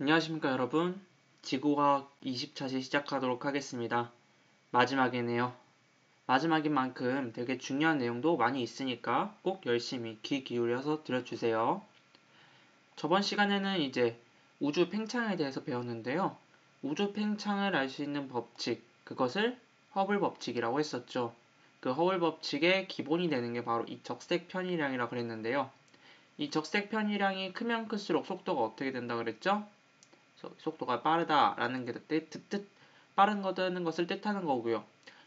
안녕하십니까 여러분. 지구과학 20차시 시작하도록 하겠습니다. 마지막이네요. 마지막인 만큼 되게 중요한 내용도 많이 있으니까 꼭 열심히 귀 기울여서 들어주세요. 저번 시간에는 이제 우주 팽창에 대해서 배웠는데요. 우주 팽창을 알 수 있는 법칙, 그것을 허블 법칙이라고 했었죠. 그 허블 법칙의 기본이 되는 게 바로 이 적색 편의량이라고 그랬는데요. 이 적색 편의량이 크면 클수록 속도가 어떻게 된다 그랬죠? 속도가 빠르다라는 게 빠른 거라는 것을 뜻하는 거고요.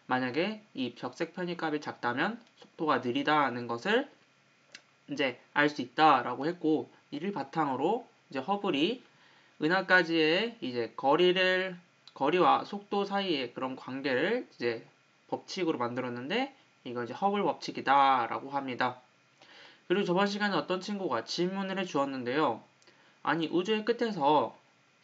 만약에 이 적색 편의값이 작다면 속도가 느리다는 것을 이제 알 수 있다라고 했고, 이를 바탕으로 이제 허블이 은하까지의 이제 거리와 속도 사이의 그런 관계를 이제 법칙으로 만들었는데, 이거 이제 허블 법칙이다라고 합니다. 그리고 저번 시간에 어떤 친구가 질문을 해주었는데요. 아니, 우주의 끝에서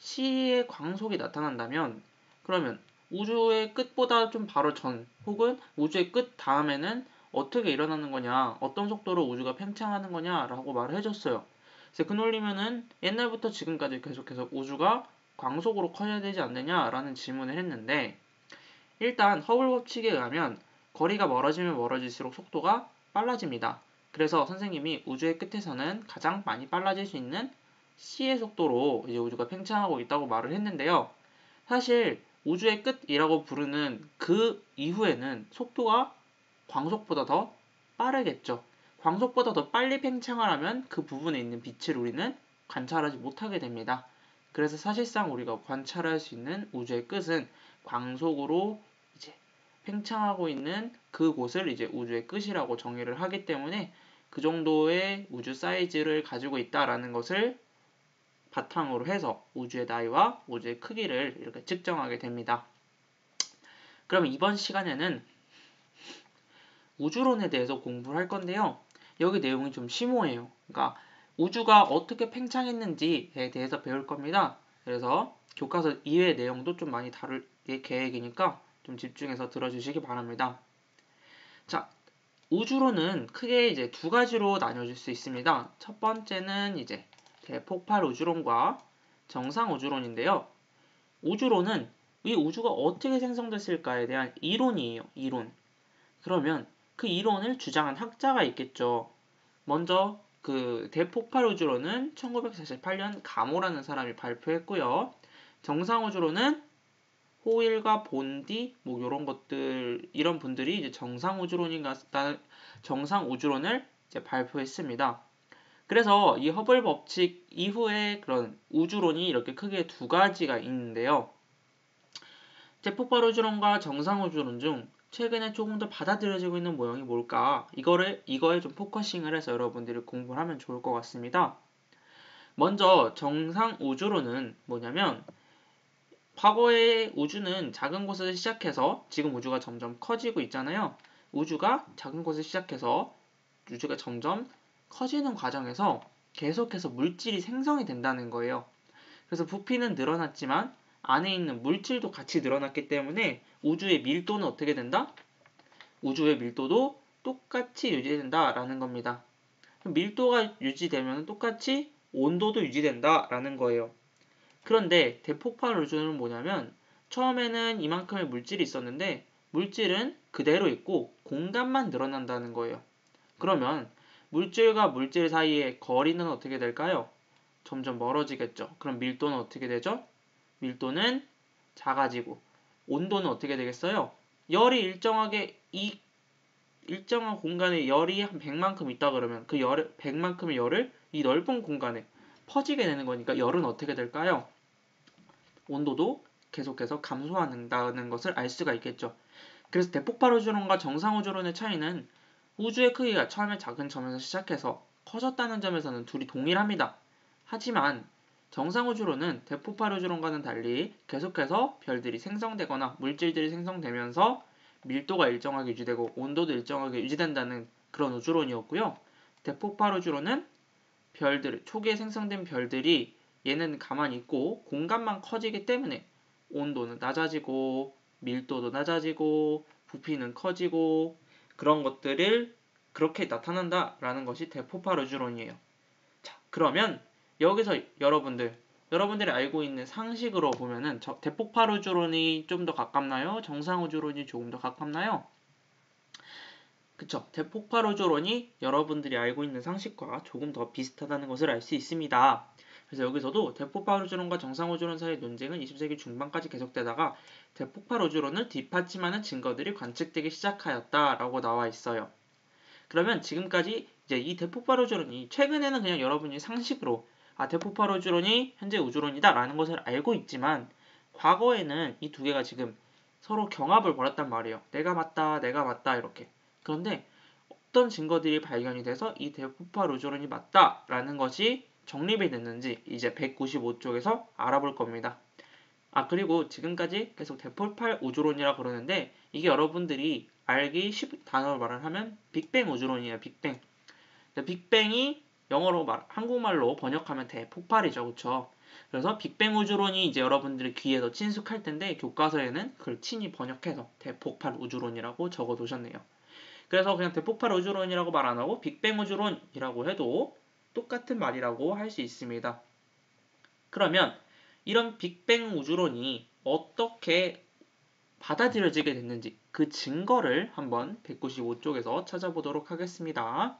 C의 광속이 나타난다면 그러면 우주의 끝보다 좀 바로 전 혹은 우주의 끝 다음에는 어떻게 일어나는 거냐, 어떤 속도로 우주가 팽창하는 거냐라고 말을 해줬어요. 그래서 그 논리면은 옛날부터 지금까지 계속해서 우주가 광속으로 커져야 되지 않느냐라는 질문을 했는데, 일단 허블 법칙에 의하면 거리가 멀어지면 멀어질수록 속도가 빨라집니다. 그래서 선생님이 우주의 끝에서는 가장 많이 빨라질 수 있는 C의 속도로 이제 우주가 팽창하고 있다고 말을 했는데요. 사실 우주의 끝이라고 부르는 그 이후에는 속도가 광속보다 더 빠르겠죠. 광속보다 더 빨리 팽창을 하면 그 부분에 있는 빛을 우리는 관찰하지 못하게 됩니다. 그래서 사실상 우리가 관찰할 수 있는 우주의 끝은 광속으로 이제 팽창하고 있는 그곳을 이제 우주의 끝이라고 정의를 하기 때문에 그 정도의 우주 사이즈를 가지고 있다라는 것을 바탕으로 해서 우주의 나이와 우주의 크기를 이렇게 측정하게 됩니다. 그럼 이번 시간에는 우주론에 대해서 공부를 할 건데요. 여기 내용이 좀 심오해요. 그러니까 우주가 어떻게 팽창했는지에 대해서 배울 겁니다. 그래서 교과서 이외의 내용도 좀 많이 다룰 계획이니까 좀 집중해서 들어주시기 바랍니다. 자, 우주론은 크게 이제 두 가지로 나뉘어질 수 있습니다. 첫 번째는 이제 대폭발 우주론과 정상 우주론인데요. 우주론은 이 우주가 어떻게 생성됐을까에 대한 이론이에요. 이론. 그러면 그 이론을 주장한 학자가 있겠죠. 먼저 그 대폭발 우주론은 1948년 가모라는 사람이 발표했고요. 정상 우주론은 호일과 본디 뭐 이런 것들 이런 분들이 이제 정상 우주론을 이제 발표했습니다. 그래서 이 허블 법칙 이후에 그런 우주론이 이렇게 크게 두 가지가 있는데요. 대폭발 우주론과 정상 우주론 중 최근에 조금 더 받아들여지고 있는 모형이 뭘까? 이거에 좀 포커싱을 해서 여러분들이 공부를 하면 좋을 것 같습니다. 먼저 정상 우주론은 뭐냐면, 과거의 우주는 작은 곳에서 시작해서 지금 우주가 점점 커지고 있잖아요. 우주가 작은 곳에서 시작해서 우주가 점점 커지는 과정에서 계속해서 물질이 생성이 된다는 거예요. 그래서 부피는 늘어났지만 안에 있는 물질도 같이 늘어났기 때문에 우주의 밀도는 어떻게 된다? 우주의 밀도도 똑같이 유지된다라는 겁니다. 밀도가 유지되면 똑같이 온도도 유지된다라는 거예요. 그런데 대폭발 우주는 뭐냐면, 처음에는 이만큼의 물질이 있었는데 물질은 그대로 있고 공간만 늘어난다는 거예요. 그러면 물질과 물질 사이의 거리는 어떻게 될까요? 점점 멀어지겠죠. 그럼 밀도는 어떻게 되죠? 밀도는 작아지고 온도는 어떻게 되겠어요? 열이 일정한 공간에 열이 한 100만큼 있다 그러면 그 100만큼의 열을 이 넓은 공간에 퍼지게 되는 거니까 열은 어떻게 될까요? 온도도 계속해서 감소한다는 것을 알 수가 있겠죠. 그래서 대폭발 우주론과 정상 우주론의 차이는 우주의 크기가 처음에 작은 점에서 시작해서 커졌다는 점에서는 둘이 동일합니다. 하지만 정상 우주론은 대폭발 우주론과는 달리 계속해서 별들이 생성되거나 물질들이 생성되면서 밀도가 일정하게 유지되고 온도도 일정하게 유지된다는 그런 우주론이었고요. 대폭발 우주론은 초기에 생성된 별들이 얘는 가만히 있고 공간만 커지기 때문에 온도는 낮아지고 밀도도 낮아지고 부피는 커지고 그런 것들을 그렇게 나타난다라는 것이 대폭발 우주론이에요. 자, 그러면 여기서 여러분들 여러분들이 알고 있는 상식으로 보면은 대폭발 우주론이 좀 더 가깝나요? 정상 우주론이 조금 더 가깝나요? 그쵸. 대폭발 우주론이 여러분들이 알고 있는 상식과 조금 더 비슷하다는 것을 알 수 있습니다. 그래서 여기서도 대폭발 우주론과 정상 우주론 사이의 논쟁은 20세기 중반까지 계속되다가 대폭발 우주론을 뒷받침하는 증거들이 관측되기 시작하였다라고 나와 있어요. 그러면 지금까지 이제 이 대폭발 우주론이 최근에는 그냥 여러분이 상식으로 대폭발 우주론이 현재 우주론이다라는 것을 알고 있지만 과거에는 이 두 개가 지금 서로 경합을 벌였단 말이에요. 내가 맞다 이렇게. 그런데 어떤 증거들이 발견이 돼서 이 대폭발 우주론이 맞다라는 것이 정립이 됐는지 이제 195쪽에서 알아볼 겁니다. 그리고 지금까지 계속 대폭발 우주론이라 그러는데 이게 여러분들이 알기 쉽은 단어로 말을 하면 빅뱅 우주론이에요. 빅뱅. 빅뱅이 영어로 한국말로 번역하면 대폭발이죠. 그쵸? 그래서 빅뱅 우주론이 이제 여러분들의 귀에 더 친숙할 텐데 교과서에는 그걸 친히 번역해서 대폭발 우주론이라고 적어 두셨네요. 그래서 그냥 대폭발 우주론이라고 말 안 하고 빅뱅 우주론이라고 해도 똑같은 말이라고 할 수 있습니다. 그러면 이런 빅뱅 우주론이 어떻게 받아들여지게 됐는지 그 증거를 한번 195쪽에서 찾아보도록 하겠습니다.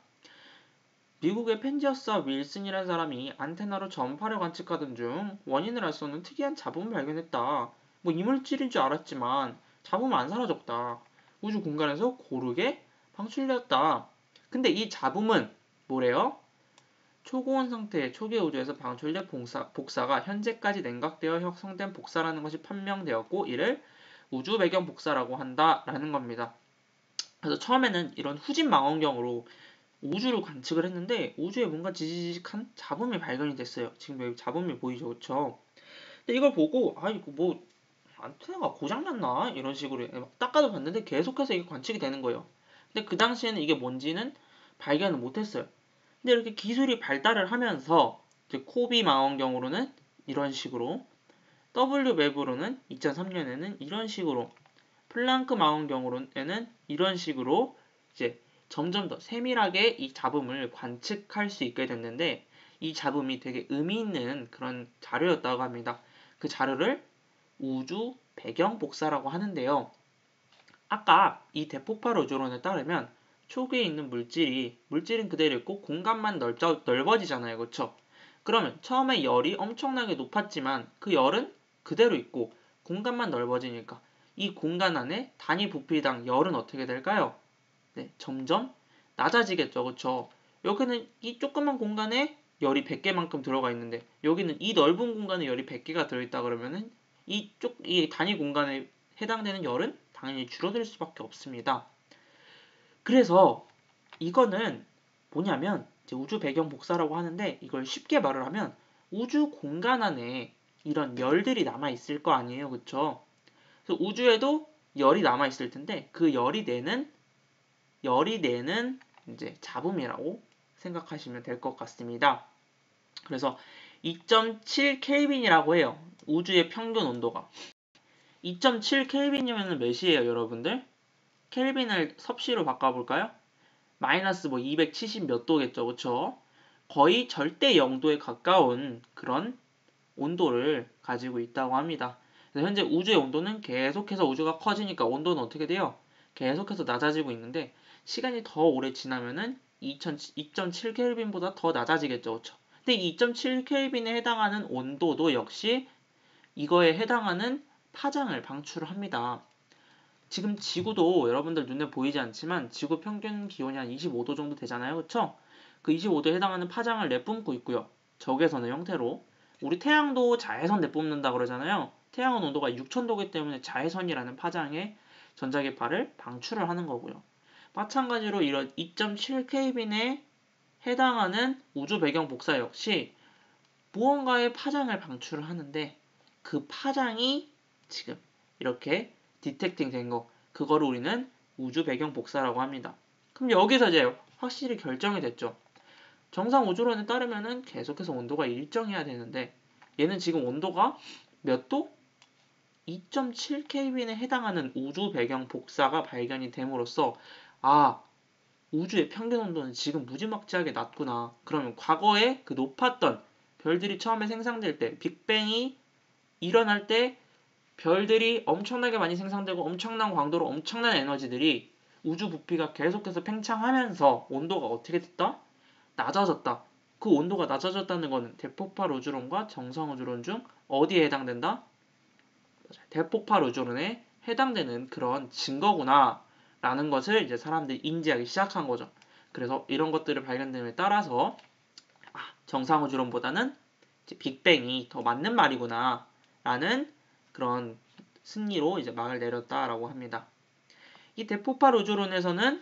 미국의 펜지어스 윌슨이라는 사람이 안테나로 전파를 관측하던 중 원인을 알 수 없는 특이한 잡음을 발견했다. 이물질인 줄 알았지만 잡음은 안 사라졌다. 우주 공간에서 고르게 방출되었다. 근데 이 잡음은 뭐래요? 초고온 상태의 초기 우주에서 방출된 복사가 현재까지 냉각되어 형성된 복사라는 것이 판명되었고 이를 우주 배경 복사라고 한다라는 겁니다. 그래서 처음에는 이런 후진 망원경으로 우주를 관측을 했는데 우주에 뭔가 지지직한 잡음이 발견이 됐어요. 지금 여기 잡음이 보이죠, 그렇죠? 근데 이걸 보고 이거 뭐 안테나가 고장났나 이런 식으로 막 닦아도 봤는데 계속해서 이게 관측이 되는 거예요. 근데 그 당시에는 이게 뭔지는 발견을 못했어요. 근데 이렇게 기술이 발달을 하면서 이제 코비 망원경으로는 이런 식으로 W맵으로는 2003년에는 이런 식으로 플랑크 망원경으로는 이런 식으로 이제 점점 더 세밀하게 이 잡음을 관측할 수 있게 됐는데 이 잡음이 되게 의미 있는 그런 자료였다고 합니다. 그 자료를 우주 배경 복사라고 하는데요. 아까 이 대폭발 우주론에 따르면 초기에 있는 물질은 그대로 있고 공간만 넓어지잖아요. 그렇죠? 그러면 처음에 열이 엄청나게 높았지만 그 열은 그대로 있고 공간만 넓어지니까 이 공간 안에 단위 부피당 열은 어떻게 될까요? 네, 점점 낮아지겠죠. 그렇죠? 여기는 이 조그만 공간에 열이 100개만큼 들어가 있는데 여기는 이 넓은 공간에 열이 100개가 들어있다 그러면은 이 단위 공간에 해당되는 열은 당연히 줄어들 수밖에 없습니다. 그래서 이거는 뭐냐면 이제 우주 배경 복사라고 하는데 이걸 쉽게 말을 하면 우주 공간 안에 이런 열들이 남아 있을 거 아니에요, 그렇죠? 그래서 우주에도 열이 남아 있을 텐데 그 열이 내는 이제 잡음이라고 생각하시면 될 것 같습니다. 그래서 2.7 켈빈이라고 해요. 우주의 평균 온도가 2.7 켈빈이면 몇이에요, 여러분들? 켈빈을 섭씨로 바꿔볼까요? 마이너스 270 몇 도겠죠, 그쵸? 거의 절대 0도에 가까운 그런 온도를 가지고 있다고 합니다. 그래서 현재 우주의 온도는 계속해서 우주가 커지니까 온도는 어떻게 돼요? 계속해서 낮아지고 있는데 시간이 더 오래 지나면은 2.7 켈빈보다 더 낮아지겠죠, 그쵸? 근데 이 2.7 켈빈에 해당하는 온도도 역시 이거에 해당하는 파장을 방출합니다. 지금 지구도 여러분들 눈에 보이지 않지만 지구 평균 기온이 한 25도 정도 되잖아요. 그쵸? 그 25도에 해당하는 파장을 내뿜고 있고요. 적외선의 형태로. 우리 태양도 자외선 내뿜는다 그러잖아요. 태양은 온도가 6000도이기 때문에 자외선이라는 파장의 전자기파를 방출을 하는 거고요. 마찬가지로 이런 2.7 켈빈에 해당하는 우주 배경 복사 역시 무언가의 파장을 방출을 하는데 그 파장이 지금 이렇게 디텍팅 된 거, 그거를 우리는 우주 배경 복사라고 합니다. 그럼 여기서 이제 확실히 결정이 됐죠. 정상 우주론에 따르면은 계속해서 온도가 일정해야 되는데 얘는 지금 온도가 몇 도? 2.7 켈빈에 해당하는 우주 배경 복사가 발견이 됨으로써 우주의 평균 온도는 지금 무지막지하게 낮구나. 그러면 과거에 그 높았던 별들이 처음에 생성될 때, 빅뱅이 일어날 때 별들이 엄청나게 많이 생성되고 엄청난 광도로 엄청난 에너지들이 우주 부피가 계속해서 팽창하면서 온도가 어떻게 됐다? 낮아졌다. 그 온도가 낮아졌다는 것은 대폭발 우주론과 정성 우주론 중 어디에 해당된다? 대폭발 우주론에 해당되는 그런 증거구나 라는 것을 이제 사람들이 인지하기 시작한 거죠. 그래서 이런 것들을 발견됨에 따라서 정상 우주론보다는 빅뱅이 더 맞는 말이구나 라는 그런 승리로 이제 막을 내렸다라고 합니다. 이 대폭발 우주론에서는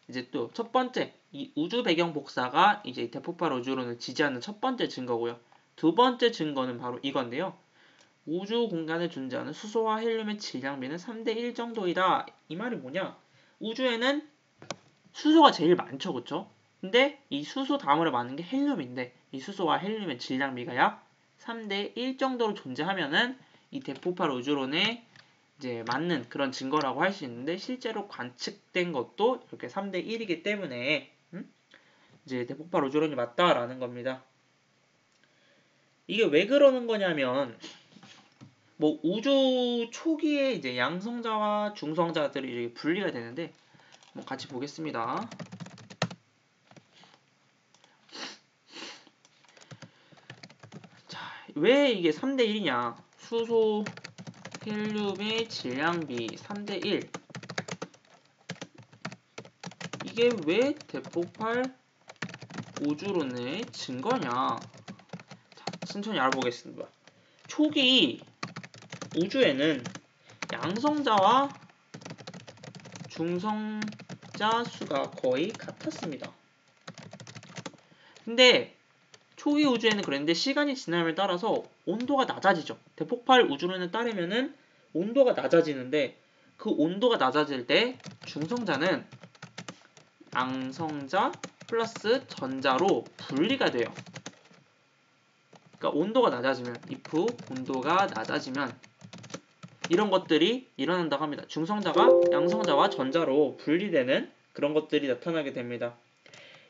이제 또 첫 번째 이 우주 배경 복사가 이제 이 대폭발 우주론을 지지하는 첫 번째 증거고요. 두 번째 증거는 바로 이건데요. 우주 공간에 존재하는 수소와 헬륨의 질량비는 3대1 정도이다. 이 말이 뭐냐? 우주에는 수소가 제일 많죠, 그쵸? 근데 이 수소 다음으로 많은 게 헬륨인데 이 수소와 헬륨의 질량비가 약 3대1 정도로 존재하면은 이 대폭발 우주론에 이제 맞는 그런 증거라고 할 수 있는데 실제로 관측된 것도 이렇게 3대1이기 때문에 이제 대폭발 우주론이 맞다라는 겁니다. 이게 왜 그러는 거냐면 뭐 우주 초기에 이제 양성자와 중성자들이 이렇게 분리가 되는데 뭐 같이 보겠습니다. 자, 왜 이게 3대1이냐? 수소, 헬륨의 질량비 3대1 이게 왜 대폭발 우주론의 증거냐? 자, 천천히 알아보겠습니다. 초기 우주에는 양성자와 중성자 수가 거의 같았습니다. 근데 초기 우주에는 그랬는데 시간이 지남에 따라서 온도가 낮아지죠. 대폭발 우주론에 따르면은 온도가 낮아지는데 그 온도가 낮아질 때 중성자는 양성자 플러스 전자로 분리가 돼요. 그러니까 온도가 낮아지면 if 온도가 낮아지면 이런 것들이 일어난다고 합니다. 중성자가 양성자와 전자로 분리되는 그런 것들이 나타나게 됩니다.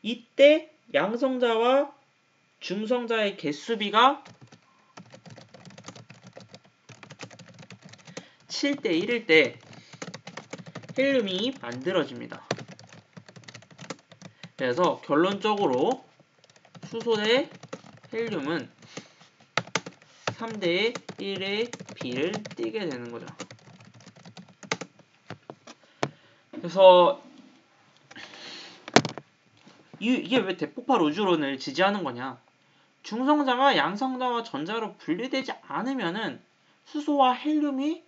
이때 양성자와 중성자의 개수비가 7대1일 때 헬륨이 만들어집니다. 그래서 결론적으로 수소 대 헬륨은 3대1의 비를 띠게 되는 거죠. 그래서 이게 왜 대폭발 우주론을 지지하는 거냐? 중성자가 양성자와 전자로 분리되지 않으면은 수소와 헬륨이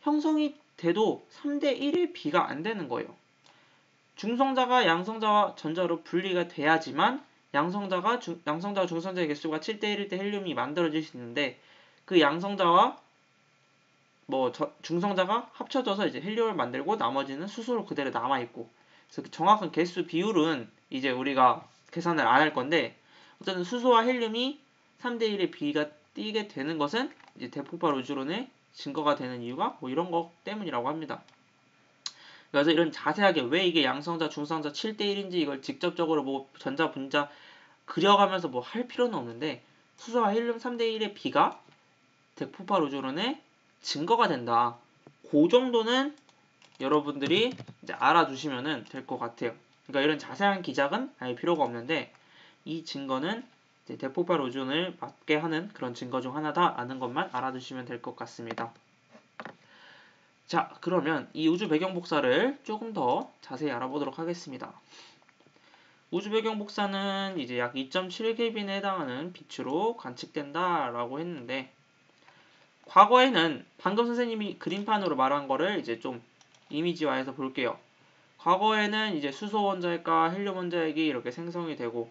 형성이 돼도 3대1의 비가 안 되는 거예요. 중성자가 양성자와 전자로 분리가 돼야지만 양성자와 중성자의 개수가 7대1일 때 헬륨이 만들어질 수 있는데 그 양성자와 중성자가 합쳐져서 이제 헬륨을 만들고 나머지는 수소로 그대로 남아있고 그래서 그 정확한 개수 비율은 이제 우리가 계산을 안 할 건데 어쨌든 수소와 헬륨이 3대1의 비가 띄게 되는 것은 이제 대폭발 우주론의 증거가 되는 이유가 뭐 이런 것 때문이라고 합니다. 그래서 이런 자세하게 왜 이게 양성자, 중성자 7대1인지 이걸 직접적으로 뭐 전자, 분자 그려가면서 뭐 할 필요는 없는데 수소와 헬륨 3대1의 비가 대폭발 우주론의 증거가 된다. 그 정도는 여러분들이 이제 알아두시면 될 것 같아요. 그러니까 이런 자세한 기작은 알 필요가 없는데 이 증거는 이제 대폭발 우주론을 맞게 하는 그런 증거 중 하나다라는 것만 알아두시면 될 것 같습니다. 자, 그러면 이 우주 배경 복사를 조금 더 자세히 알아보도록 하겠습니다. 우주 배경 복사는 이제 약 2.7켈빈에 해당하는 빛으로 관측된다라고 했는데 과거에는 방금 선생님이 그림판으로 말한 거를 이제 좀 이미지화해서 볼게요. 과거에는 이제 수소 원자핵과 헬륨 원자핵이 이렇게 생성이 되고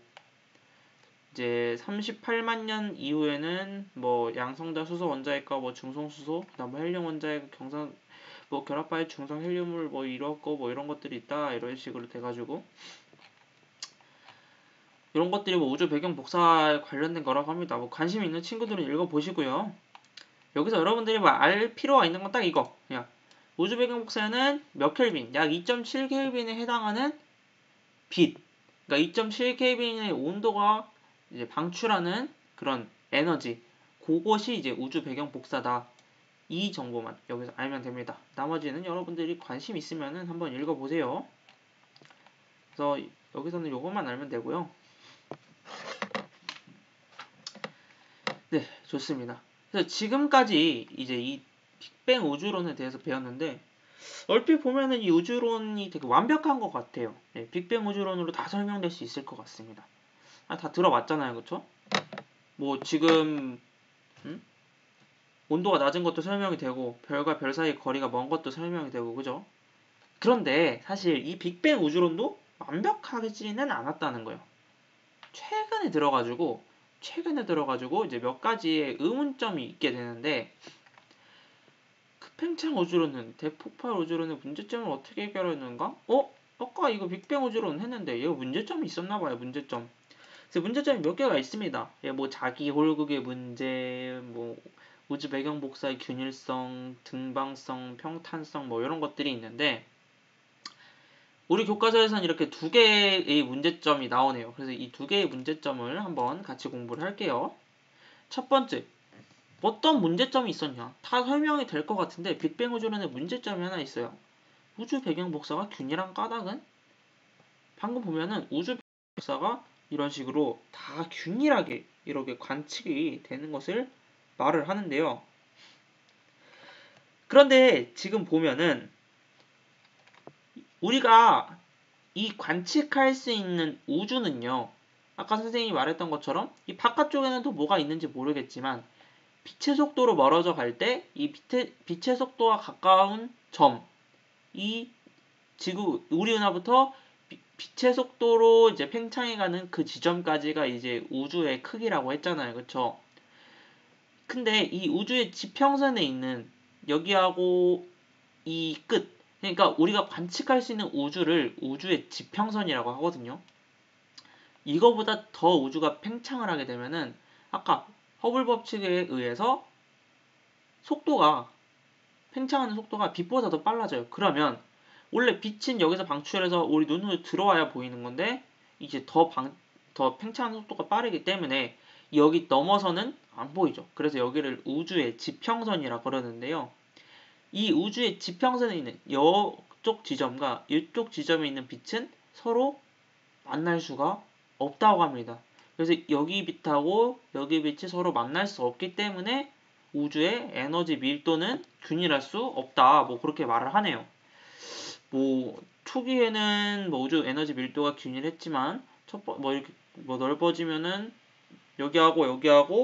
이제 38만 년 이후에는 뭐 양성자 수소 원자핵과 뭐 중성 수소, 그다음 헬륨 원자핵 경성 뭐 결합하여 중성 헬륨을 뭐 이뤘고 뭐 이런 것들이 있다 이런 식으로 돼가지고 이런 것들이 뭐 우주 배경 복사에 관련된 거라고 합니다. 뭐 관심 있는 친구들은 읽어보시고요. 여기서 여러분들이 뭐 알 필요가 있는 건 딱 이거. 그냥 우주 배경 복사는 몇 켈빈? 약 2.7켈빈에 해당하는 빛. 그러니까 2.7켈빈의 온도가 이제 방출하는 그런 에너지, 그것이 이제 우주 배경 복사다. 이 정보만 여기서 알면 됩니다. 나머지는 여러분들이 관심 있으면은 한번 읽어보세요. 그래서 여기서는 요것만 알면 되고요. 네, 좋습니다. 그래서 지금까지 이제 이 빅뱅 우주론에 대해서 배웠는데 얼핏 보면은 이 우주론이 되게 완벽한 것 같아요. 네, 빅뱅 우주론으로 다 설명될 수 있을 것 같습니다. 다 들어봤잖아요, 그쵸? 뭐 지금 온도가 낮은 것도 설명이 되고 별과 별 사이 거리가 먼 것도 설명이 되고 그죠? 그런데 사실 이 빅뱅 우주론도 완벽하지는 않았다는 거예요. 최근에 들어가지고 이제 몇 가지의 의문점이 있게 되는데 그 팽창 우주론은 대폭발 우주론의 문제점을 어떻게 해결했는가? 아까 이거 빅뱅 우주론 했는데 이거 문제점이 있었나 봐요. 문제점. 그래서 문제점이 몇 개가 있습니다. 뭐 자기 홀극의 문제, 뭐 우주 배경 복사의 균일성, 등방성, 평탄성 뭐 이런 것들이 있는데 우리 교과서에서는 이렇게 두 개의 문제점이 나오네요. 그래서 이 두 개의 문제점을 한번 같이 공부를 할게요. 첫 번째, 어떤 문제점이 있었냐? 다 설명이 될 것 같은데 빅뱅 우주론의 문제점이 하나 있어요. 우주 배경 복사가 균일한 까닭은? 방금 보면은 우주 배경 복사가 이런 식으로 다 균일하게 이렇게 관측이 되는 것을 말을 하는데요. 그런데 지금 보면은 우리가 이 관측할 수 있는 우주는요. 아까 선생님이 말했던 것처럼 이 바깥쪽에는 또 뭐가 있는지 모르겠지만 빛의 속도로 멀어져 갈 때 이 빛의 속도와 가까운 점, 이 지구 우리 은하부터 빛의 속도로 이제 팽창해 가는 그 지점까지가 이제 우주의 크기라고 했잖아요. 그쵸? 근데 이 우주의 지평선에 있는 여기하고 이 끝, 그러니까 우리가 관측할 수 있는 우주를 우주의 지평선이라고 하거든요. 이거보다 더 우주가 팽창을 하게 되면은 아까 허블 법칙에 의해서 속도가 팽창하는 속도가 빛보다 더 빨라져요. 그러면 원래 빛은 여기서 방출해서 우리 눈으로 들어와야 보이는 건데 이제 더 팽창하는 속도가 빠르기 때문에 여기 넘어서는 안 보이죠. 그래서 여기를 우주의 지평선이라 그러는데요. 이 우주의 지평선에 있는 이쪽 지점과 이쪽 지점에 있는 빛은 서로 만날 수가 없다고 합니다. 그래서 여기 빛하고 여기 빛이 서로 만날 수 없기 때문에 우주의 에너지 밀도는 균일할 수 없다. 뭐 그렇게 말을 하네요. 뭐 초기에는 뭐 우주 에너지 밀도가 균일했지만 뭐 이렇게 뭐 넓어지면은 여기하고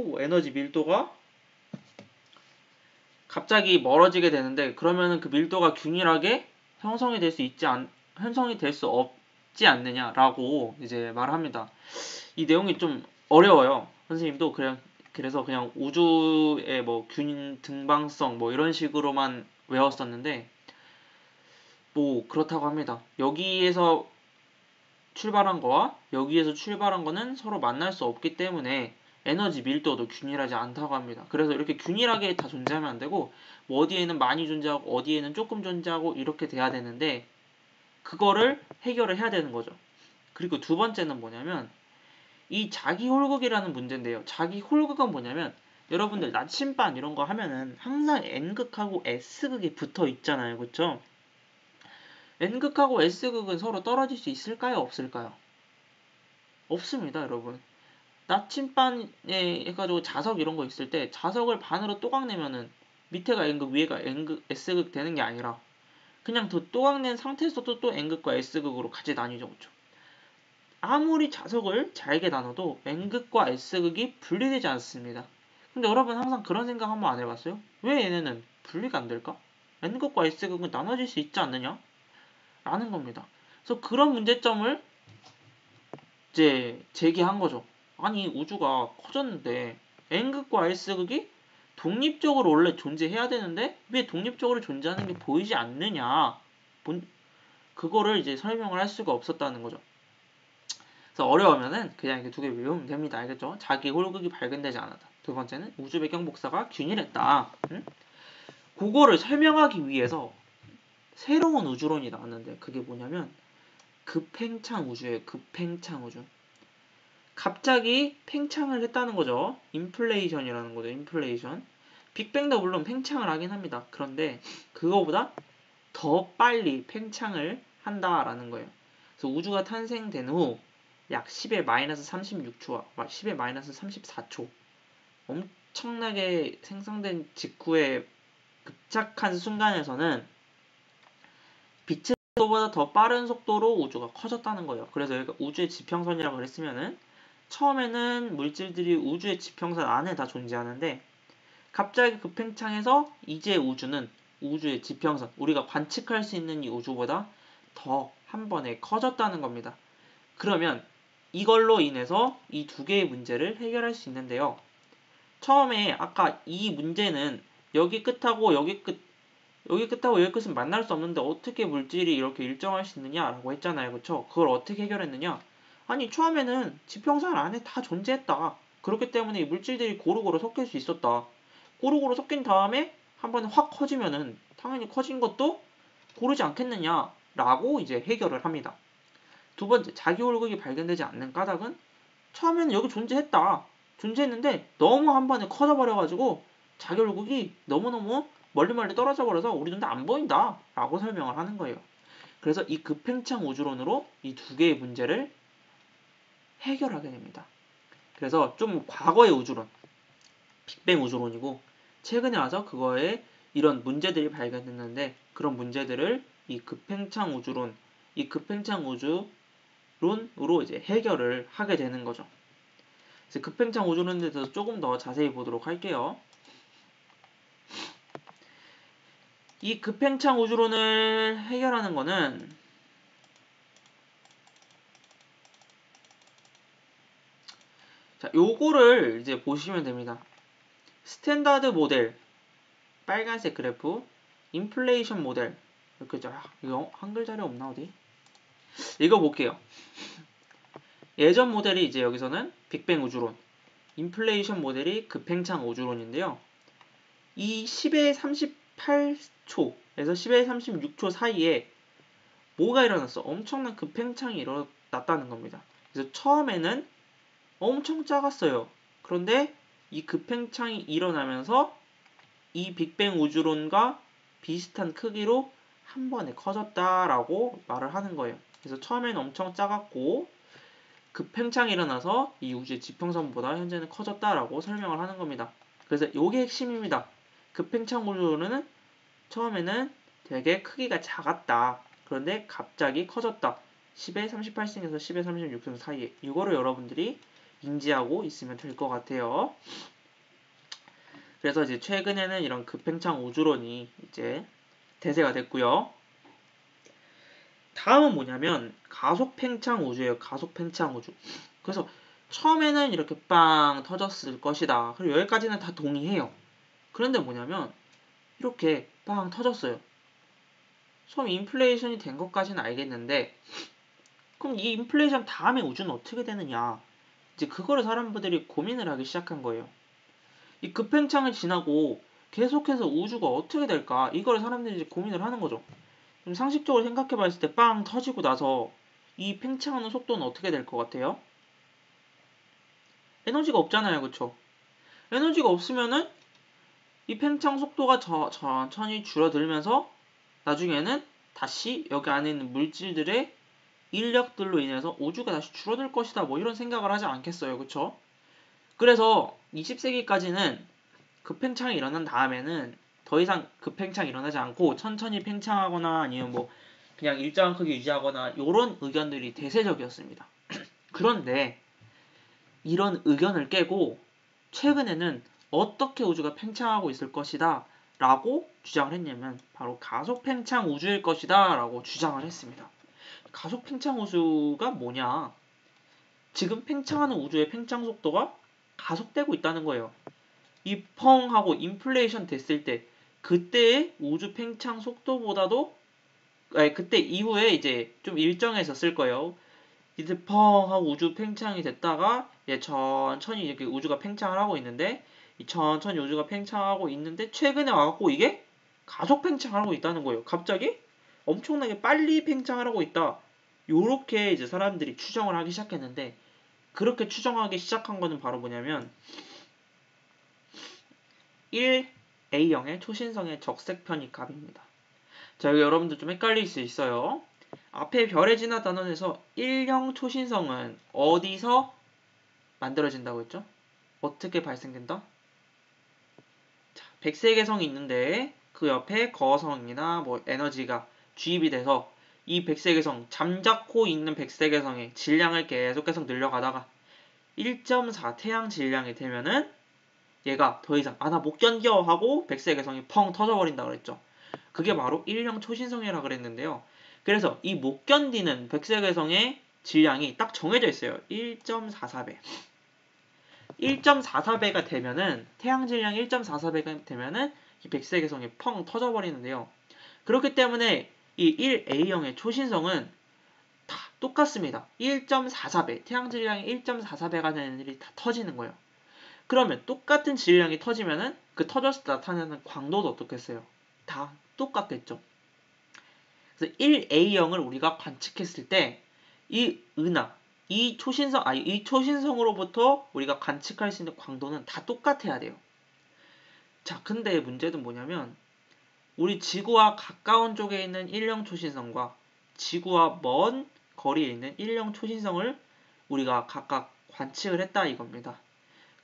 뭐 에너지 밀도가 갑자기 멀어지게 되는데 그러면은 그 밀도가 균일하게 형성이 될 수 없지 않느냐라고 이제 말합니다. 이 내용이 좀 어려워요. 선생님도 그래서 그냥 우주의 뭐 등방성 뭐 이런 식으로만 외웠었는데 뭐 그렇다고 합니다. 여기에서 출발한 거와 여기에서 출발한 거는 서로 만날 수 없기 때문에 에너지 밀도도 균일하지 않다고 합니다. 그래서 이렇게 균일하게 다 존재하면 안 되고 뭐 어디에는 많이 존재하고 어디에는 조금 존재하고 이렇게 돼야 되는데 그거를 해결을 해야 되는 거죠. 그리고 두 번째는 뭐냐면 이 자기 홀극이라는 문제인데요. 자기 홀극은 뭐냐면 여러분들 나침반 이런 거 하면은 항상 N극하고 S극이 붙어 있잖아요. 그쵸? N극하고 S극은 서로 떨어질 수 있을까요? 없을까요? 없습니다, 여러분. 나침반에 해가지고 자석 이런 거 있을 때 자석을 반으로 또각내면은 밑에가 N극, 위에가 N극, S극 되는 게 아니라 그냥 더 또각낸 상태에서도 또 N극과 S극으로 같이 나뉘죠. 그쵸? 아무리 자석을 잘게 나눠도 N극과 S극이 분리되지 않습니다. 근데 여러분 항상 그런 생각 한번 안 해봤어요? 왜 얘네는 분리가 안 될까? N극과 S극은 나눠질 수 있지 않느냐? 라는 겁니다. 그래서 그런 문제점을 이제 제기한 거죠. 아니 우주가 커졌는데 N극과 S극이 독립적으로 원래 존재해야 되는데 왜 독립적으로 존재하는 게 보이지 않느냐? 그거를 이제 설명을 할 수가 없었다는 거죠. 그래서 어려우면은 그냥 이렇게 두 개 외우면 됩니다. 알겠죠? 자기 홀극이 발견되지 않았다. 두 번째는 우주 배경 복사가 균일했다. 응? 그거를 설명하기 위해서 새로운 우주론이 나왔는데 그게 뭐냐면 급팽창 우주예요. 급팽창 우주. 갑자기 팽창을 했다는 거죠. 인플레이션이라는 거죠. 인플레이션. 빅뱅도 물론 팽창을 하긴 합니다. 그런데 그거보다 더 빨리 팽창을 한다라는 거예요. 그래서 우주가 탄생된 후 약 10의 마이너스 36초, 10의 마이너스 34초 엄청나게 생성된 직후에 급작한 순간에서는 빛의 속도보다 더 빠른 속도로 우주가 커졌다는 거예요. 그래서 여기가 우주의 지평선이라고 그랬으면은 처음에는 물질들이 우주의 지평선 안에 다 존재하는데 갑자기 급팽창해서 이제 우주는 우주의 지평선, 우리가 관측할 수 있는 이 우주보다 더 한 번에 커졌다는 겁니다. 그러면 이걸로 인해서 이 두 개의 문제를 해결할 수 있는데요. 처음에 아까 이 문제는 여기 끝하고 여기 끝하고 여기 끝은 만날 수 없는데 어떻게 물질이 이렇게 일정할 수 있느냐라고 했잖아요. 그쵸? 그걸 어떻게 해결했느냐? 아니 처음에는 지평선 안에 다 존재했다. 그렇기 때문에 이 물질들이 고루고루 섞일 수 있었다. 고루고루 섞인 다음에 한 번에 확 커지면은 당연히 커진 것도 고르지 않겠느냐라고 이제 해결을 합니다. 두 번째, 자기홀극이 발견되지 않는 까닭은 처음에는 여기 존재했다. 존재했는데 너무 한 번에 커져버려가지고 자기홀극이 너무너무 멀리 떨어져 버려서 우리 눈에 안 보인다 라고 설명을 하는 거예요. 그래서 이 급팽창 우주론으로 이 두 개의 문제를 해결하게 됩니다. 그래서 좀 과거의 우주론, 빅뱅 우주론이고 최근에 와서 그거에 이런 문제들이 발견됐는데 그런 문제들을 이 급팽창 우주론, 이 급팽창 우주론으로 이제 해결을 하게 되는 거죠. 그래서 급팽창 우주론에 대해서 조금 더 자세히 보도록 할게요. 이 급팽창 우주론을 해결하는 거는 자, 요거를 이제 보시면 됩니다. 스탠다드 모델 빨간색 그래프, 인플레이션 모델 이렇게 이거 한글 자료 없나 어디? 읽어볼게요. 예전 모델이 이제 여기서는 빅뱅 우주론, 인플레이션 모델이 급팽창 우주론인데요. 이 10의 38초에서 10의 36초 사이에 뭐가 일어났어? 엄청난 급팽창이 일어났다는 겁니다. 그래서 처음에는 엄청 작았어요. 그런데 이 급팽창이 일어나면서 이 빅뱅 우주론과 비슷한 크기로 한 번에 커졌다라고 말을 하는 거예요. 그래서 처음에는 엄청 작았고 급팽창이 일어나서 이 우주의 지평선보다 현재는 커졌다라고 설명을 하는 겁니다. 그래서 이게 핵심입니다. 급팽창 우주론은 처음에는 되게 크기가 작았다. 그런데 갑자기 커졌다. 10의 38승에서 10의 36승 사이에 이거를 여러분들이 인지하고 있으면 될 것 같아요. 그래서 이제 최근에는 이런 급팽창 우주론이 이제 대세가 됐고요. 다음은 뭐냐면 가속 팽창 우주예요. 가속 팽창 우주. 그래서 처음에는 이렇게 빵 터졌을 것이다. 그리고 여기까지는 다 동의해요. 그런데 뭐냐면 이렇게 빵 터졌어요. 처음 인플레이션이 된 것까지는 알겠는데 그럼 이 인플레이션 다음에 우주는 어떻게 되느냐? 이제 그거를 사람들이 고민을 하기 시작한 거예요. 이 급팽창을 지나고 계속해서 우주가 어떻게 될까? 이걸 사람들이 이제 고민을 하는 거죠. 그럼 상식적으로 생각해 봤을 때 빵 터지고 나서 이 팽창하는 속도는 어떻게 될 것 같아요? 에너지가 없잖아요. 그쵸? 에너지가 없으면은 이 팽창 속도가 천천히 줄어들면서 나중에는 다시 여기 안에 있는 물질들의 인력들로 인해서 우주가 다시 줄어들 것이다. 뭐 이런 생각을 하지 않겠어요. 그쵸? 그래서 20세기까지는 급팽창이 일어난 다음에는 더 이상 급팽창이 일어나지 않고 천천히 팽창하거나 아니면 뭐 그냥 일정한 크기 유지하거나 이런 의견들이 대세적이었습니다. 그런데 이런 의견을 깨고 최근에는 어떻게 우주가 팽창하고 있을 것이다 라고 주장을 했냐면 바로 가속 팽창 우주일 것이다 라고 주장을 했습니다. 가속 팽창 우주가 뭐냐? 지금 팽창하는 우주의 팽창 속도가 가속되고 있다는 거예요. 이 펑하고 인플레이션 됐을 때 그때의 우주 팽창 속도보다도 그때 이후에 이제 좀 일정했었을 거예요. 이제 펑하고 우주 팽창이 됐다가 천천히 이렇게 우주가 팽창을 하고 있는데 천천히 우주가 팽창하고 있는데 최근에 와갖고 이게 가속 팽창을 하고 있다는 거예요. 갑자기 엄청나게 빨리 팽창을 하고 있다. 요렇게 이제 사람들이 추정을 하기 시작했는데 그렇게 추정하기 시작한 거는 바로 뭐냐면 1A형의 초신성의 적색 편입값입니다. 자, 여기 여러분들 좀 헷갈릴 수 있어요. 앞에 별의 진화 단원에서 1형 초신성은 어디서 만들어진다고 했죠? 어떻게 발생된다? 자, 백색의 성이 있는데 그 옆에 거성이나 뭐 에너지가 주입이 돼서 이 백색의 성, 잠자코 있는 백색의 성의 질량을 계속해서 늘려가다가 1.4 태양 질량이 되면은 얘가 더 이상 나 못 견뎌 하고 백색의 성이 펑 터져버린다 그랬죠. 그게 바로 1형 초신성이라 그랬는데요. 그래서 이 못 견디는 백색의 성의 질량이 딱 정해져 있어요. 1.44배. 1.44배가 되면은 태양 질량 1.44배가 되면은 이 백색의 성이 펑 터져버리는데요. 그렇기 때문에 이 1A형의 초신성은 다 똑같습니다. 1.44배, 태양 질량이 1.44배가 되는 일이 다 터지는 거예요. 그러면 똑같은 질량이 터지면은 그 터졌을 때 나타나는 광도도 어떻겠어요? 다 똑같겠죠. 그래서 1A형을 우리가 관측했을 때 이 은하, 이 초신성으로부터 우리가 관측할 수 있는 광도는 다 똑같아야 돼요. 자, 근데 문제는 뭐냐면 우리 지구와 가까운 쪽에 있는 1형 초신성과 지구와 먼 거리에 있는 1형 초신성을 우리가 각각 관측을 했다 이겁니다.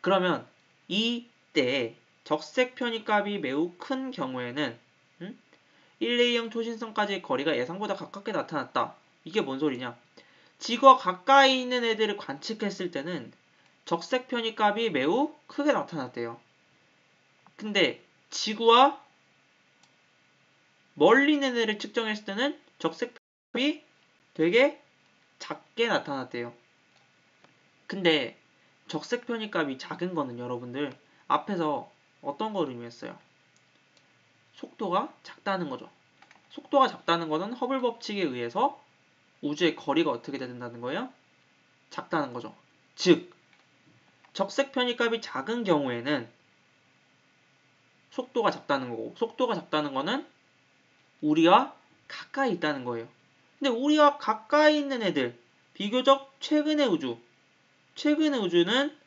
그러면 이때 적색 편입값이 매우 큰 경우에는 1A형 초신성까지의 거리가 예상보다 가깝게 나타났다. 이게 뭔 소리냐? 지구와 가까이 있는 애들을 관측했을 때는 적색 편입값이 매우 크게 나타났대요. 근데 지구와 멀리 있는 애를 측정했을 때는 적색 편입값이 되게 작게 나타났대요. 근데 적색 편입값이 작은 거는 여러분들 앞에서 어떤 걸 의미했어요? 속도가 작다는 거죠. 속도가 작다는 거는 허블 법칙에 의해서 우주의 거리가 어떻게 된다는 거예요? 작다는 거죠. 즉, 적색 편입값이 작은 경우에는 속도가 작다는 거고, 속도가 작다는 거는 우리가 가까이 있다는 거예요. 근데 우리가 가까이 있는 애들, 비교적 최근의 우주는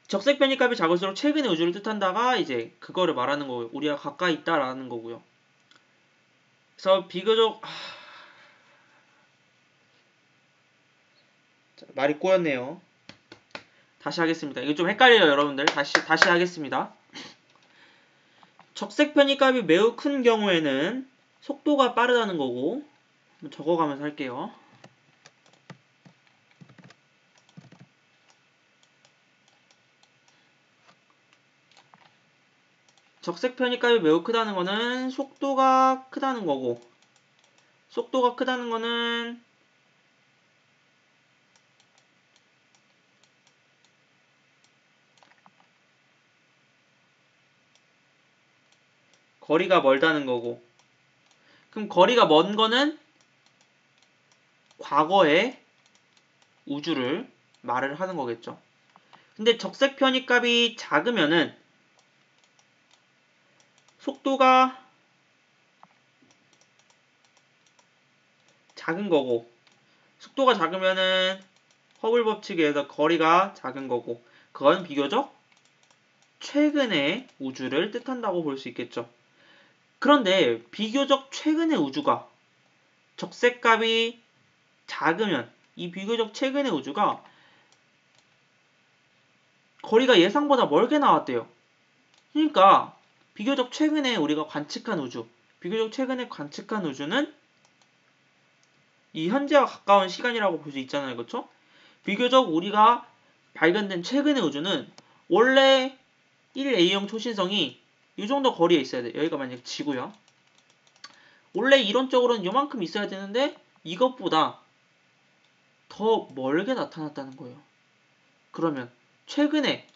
적색 편입값이 작을수록 최근의 우주를 뜻한다가 이제 그거를 말하는 거고요. 우리가 가까이 있다라는 거고요. 그래서 비교적 말이 꼬였네요. 다시 하겠습니다. 이거 좀 헷갈려요, 여러분들. 다시 하겠습니다. 적색 편입값이 매우 큰 경우에는 속도가 빠르다는 거고, 적어가면서 할게요. 적색 편입값이 매우 크다는 거는 속도가 크다는 거고, 속도가 크다는 거는 거리가 멀다는 거고, 그럼 거리가 먼 거는 과거의 우주를 말을 하는 거겠죠. 근데 적색 편입값이 작으면은 속도가 작은 거고, 속도가 작으면은 허블 법칙에 의해서 거리가 작은 거고, 그건 비교적 최근의 우주를 뜻한다고 볼 수 있겠죠. 그런데 비교적 최근의 우주가 적색값이 작으면 이 비교적 최근의 우주가 거리가 예상보다 멀게 나왔대요. 그러니까 비교적 최근에 우리가 관측한 우주, 비교적 최근에 관측한 우주는 이 현재와 가까운 시간이라고 볼 수 있잖아요. 그렇죠? 비교적 우리가 발견된 최근의 우주는 원래 1A형 초신성이 이 정도 거리에 있어야 돼. 여기가 만약 지구야. 원래 이론적으로는 요만큼 있어야 되는데 이것보다 더 멀게 나타났다는 거예요. 그러면 최근에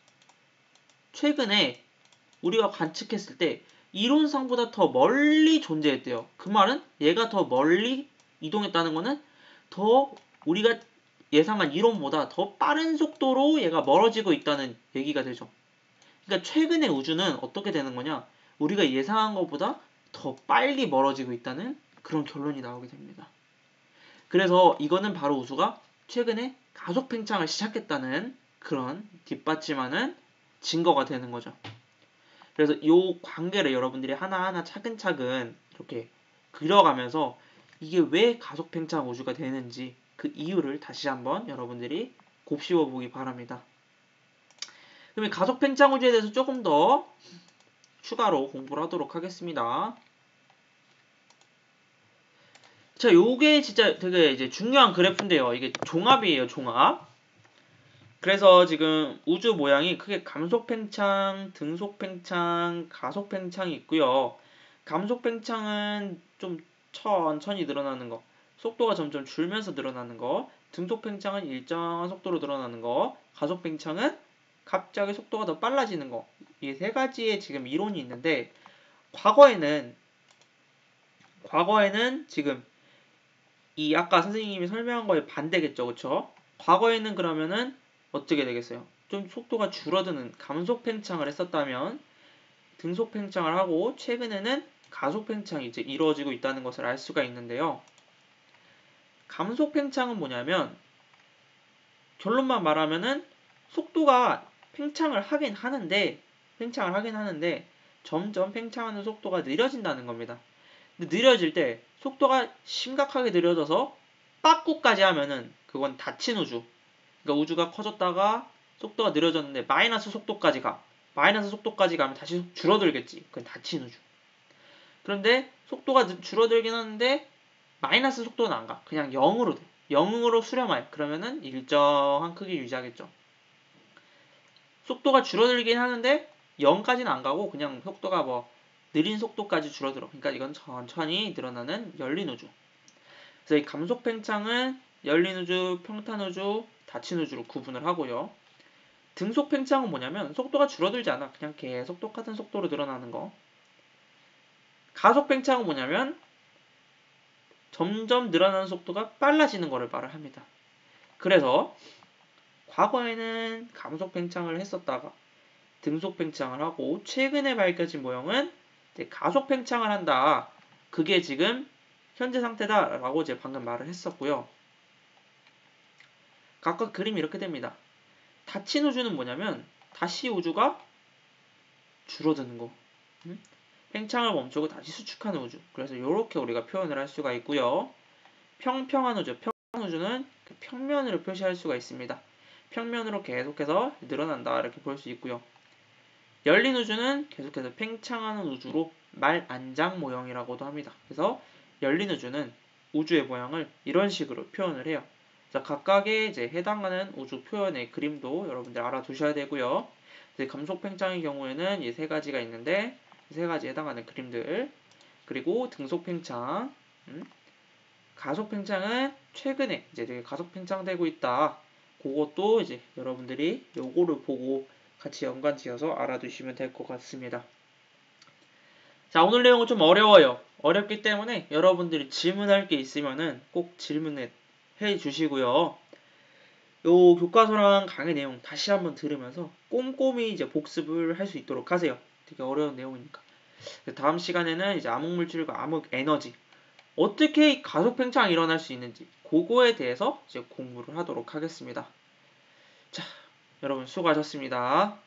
우리가 관측했을 때 이론상보다 더 멀리 존재했대요. 그 말은 얘가 더 멀리 이동했다는 거는 더 우리가 예상한 이론보다 더 빠른 속도로 얘가 멀어지고 있다는 얘기가 되죠. 그러니까 최근의 우주는 어떻게 되는 거냐? 우리가 예상한 것보다 더 빨리 멀어지고 있다는 그런 결론이 나오게 됩니다. 그래서 이거는 바로 우주가 최근에 가속 팽창을 시작했다는 그런 뒷받침하는 증거가 되는 거죠. 그래서 이 관계를 여러분들이 하나하나 차근차근 이렇게 그려가면서 이게 왜 가속 팽창 우주가 되는지 그 이유를 다시 한번 여러분들이 곱씹어 보기 바랍니다. 그럼 이 가속 팽창 우주에 대해서 조금 더 추가로 공부를 하도록 하겠습니다. 자, 요게 진짜 되게 이제 중요한 그래프인데요. 이게 종합이에요, 종합. 그래서 지금 우주 모양이 크게 감속 팽창, 등속 팽창, 가속 팽창이 있고요. 감속 팽창은 좀 천천히 늘어나는 거, 속도가 점점 줄면서 늘어나는 거, 등속 팽창은 일정한 속도로 늘어나는 거, 가속 팽창은 갑자기 속도가 더 빨라지는 거. 이 세 가지의 지금 이론이 있는데 과거에는 지금 이 아까 선생님이 설명한 거에 반대겠죠, 그쵸? 과거에는 그러면은 어떻게 되겠어요? 좀 속도가 줄어드는 감속 팽창을 했었다면 등속 팽창을 하고 최근에는 가속 팽창이 이제 이루어지고 있다는 것을 알 수가 있는데요. 감속 팽창은 뭐냐면 결론만 말하면은 속도가 팽창을 하긴 하는데 점점 팽창하는 속도가 느려진다는 겁니다. 근데 느려질 때 속도가 심각하게 느려져서 빠꾸까지 하면은 그건 닫힌 우주. 그러니까 우주가 커졌다가 속도가 느려졌는데 마이너스 속도까지 가. 마이너스 속도까지 가면 다시 줄어들겠지. 그건 닫힌 우주. 그런데 속도가 줄어들긴 하는데 마이너스 속도는 안 가. 그냥 0으로 돼. 0으로 수렴해. 그러면은 일정한 크기 유지하겠죠. 속도가 줄어들긴 하는데 0까지는 안 가고 그냥 속도가 뭐 느린 속도까지 줄어들어. 그러니까 이건 천천히 늘어나는 열린 우주. 그래서 이 감속 팽창은 열린 우주, 평탄 우주, 닫힌 우주로 구분을 하고요. 등속 팽창은 뭐냐면 속도가 줄어들지 않아. 그냥 계속 똑같은 속도로 늘어나는 거. 가속 팽창은 뭐냐면 점점 늘어나는 속도가 빨라지는 것을 말을 합니다. 그래서 과거에는 감속 팽창을 했었다가 등속 팽창을 하고 최근에 밝혀진 모형은 가속 팽창을 한다. 그게 지금 현재 상태다라고 이제 방금 말을 했었고요. 각각 그림이 이렇게 됩니다. 닫힌 우주는 뭐냐면 다시 우주가 줄어드는 거. 팽창을 멈추고 다시 수축하는 우주. 그래서 이렇게 우리가 표현을 할 수가 있고요. 평평한 우주. 평평한 우주는 평면으로 표시할 수가 있습니다. 평면으로 계속해서 늘어난다 이렇게 볼 수 있고요. 열린 우주는 계속해서 팽창하는 우주로 말안장 모형이라고도 합니다. 그래서 열린 우주는 우주의 모양을 이런 식으로 표현을 해요. 자, 각각의 이제 해당하는 우주 표현의 그림도 여러분들 알아두셔야 되고요. 이제 감속 팽창의 경우에는 이 세 가지가 있는데 이 세 가지에 해당하는 그림들 그리고 등속 팽창, 가속 팽창은 최근에 이제 되게 가속 팽창되고 있다. 그것도 이제 여러분들이 요거를 보고 같이 연관지어서 알아두시면 될 것 같습니다. 자, 오늘 내용은 좀 어려워요. 어렵기 때문에 여러분들이 질문할 게 있으면은 꼭 질문해 주시고요. 요 교과서랑 강의 내용 다시 한번 들으면서 꼼꼼히 이제 복습을 할 수 있도록 하세요. 되게 어려운 내용이니까. 다음 시간에는 이제 암흑물질과 암흑에너지 어떻게 가속 팽창이 일어날 수 있는지 그거에 대해서 이제 공부를 하도록 하겠습니다. 자, 여러분 수고하셨습니다.